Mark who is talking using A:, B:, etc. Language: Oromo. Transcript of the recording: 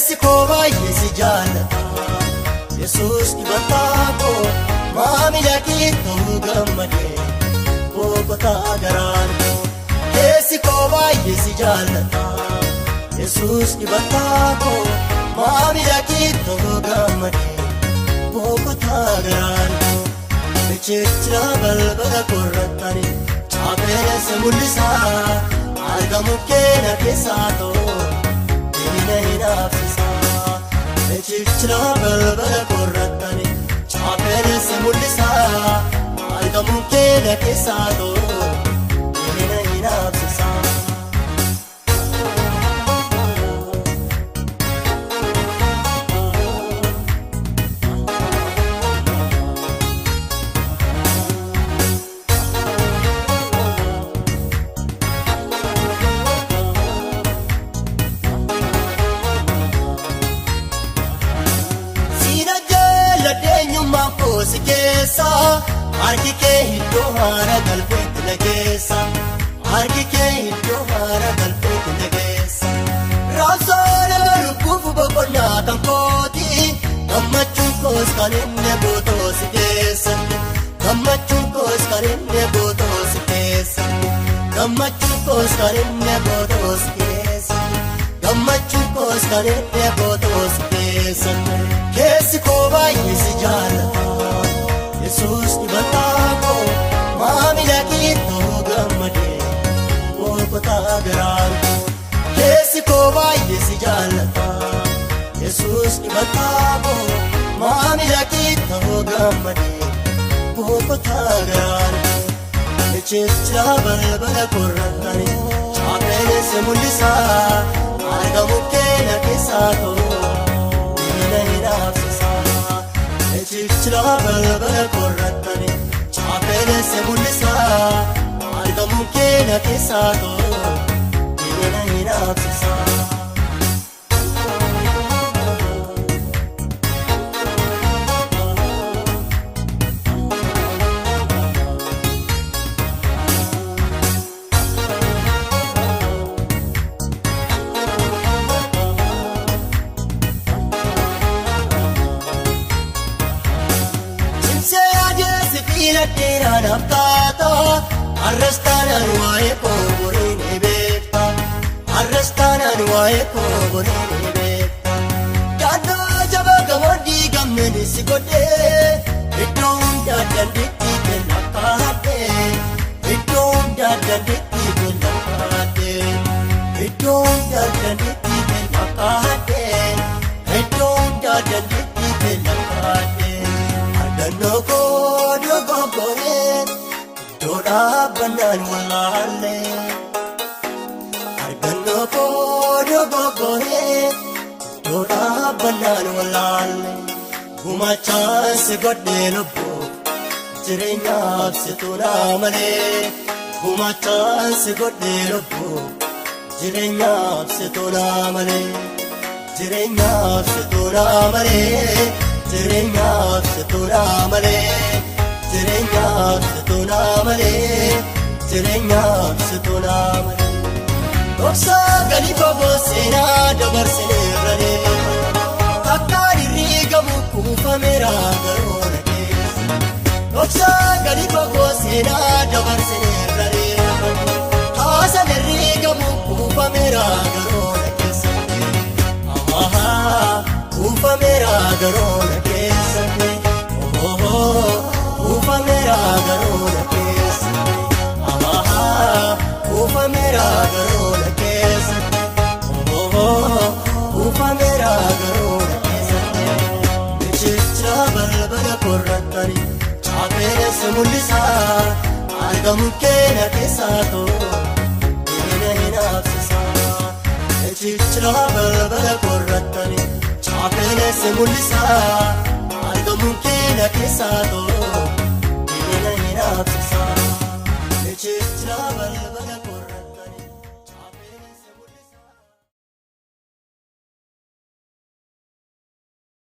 A: Keessi koo baay'ee si jaallata Yesuus dibataa koo maamila kee ta'uu gammadee boqotaa garaan koo Keessi koo baay'ee si jaallata Yesuus dibataa koo maamila kee ta'uu gammadee boqotaa garaan koo Echechira balbala korratani chaapheessa mul'isaa argamu keenya keessaa ta'uu Echechira balbala korratani chaapheessa mul'isaa argamu keenya keessaa ta'uu hinaafsisaa Argi kee iddoo haara galbeetti nageessa Argi kee iddoo haara galbeetti nageessa Raabsoon lubbuuf boqonnaa kan kooti Gammachuun koos kan inni bootoo si keessa Gammachuun koos kan inni bootoo si keessa Gammachuun koos kan inni bootoo si keessa Gammachuun koos kan inni bootoo si keessa Keessi koo baay'ee si jaallata Yesuus dibataa koo maamila kee ta'uu gammadee boqotaa garaan koo Keessi koo baay'ee si jaallata Yesuus dibataa koo maamila kee ta'uu gammadee boqotaa garaan koo Echechira balbala korratani chaapheessa mul'isaa argamu keenya keessaa ta'uu hinaafsisaa Echechira balbala korratani chaapheessa mul'isaa argamu keenya keessaa ta'uu hinaafsisaa Dheeraan abdaata Arrastaanaan waa'ee koo boree ni beekta Arrastaanaan waa'ee koo boree ni beekta Daandoo jabaa gamoon diigamneen si godhee Iddoo hundaa dandeettii kenna kaadhee Iddoo hundaa dandeettii kenna kaadhee Iddoo hundaa dandeettii kenna kaadhee Iddoo hundaa dandeettii kenna kaadhee Argannoo koo Dhaabbanaan walaallee Argannoo koo dogoggoree iddoo dhaabbanaan walaallee Gumaachaan si godhee lubbuu jireenyaaf si tolaa malee Gumaachaan si godhee lubbuu jireenyaaf si tolaa malee Jireenyaaf si tolaa malee Jireenyaaf si tolaa malee Jireenyaaf si tolaa malee Jireenyaaf si tolaa malee Dhoksaa galii fagoo seenaa dabarsineerranii Takkaan hirriigamu kuufameera garoona keessa Dhoksaa galii fagoo seenaa dabarsineerranii Taasan hirriigamu kuufameera garoona keessa Kuufameera garoona keessa Kuufameera garoona keessa Kuufameera garoona keessa Kuufameera garoona keessa Echechira balbala korratani chaapheessa mul'isaa argamu keenya keessaa ta'uu hinaafsisaa Echechira balbala korratani chaapheessa mul'isaa argamu keenya keessaa ta'uu hinaafsisaa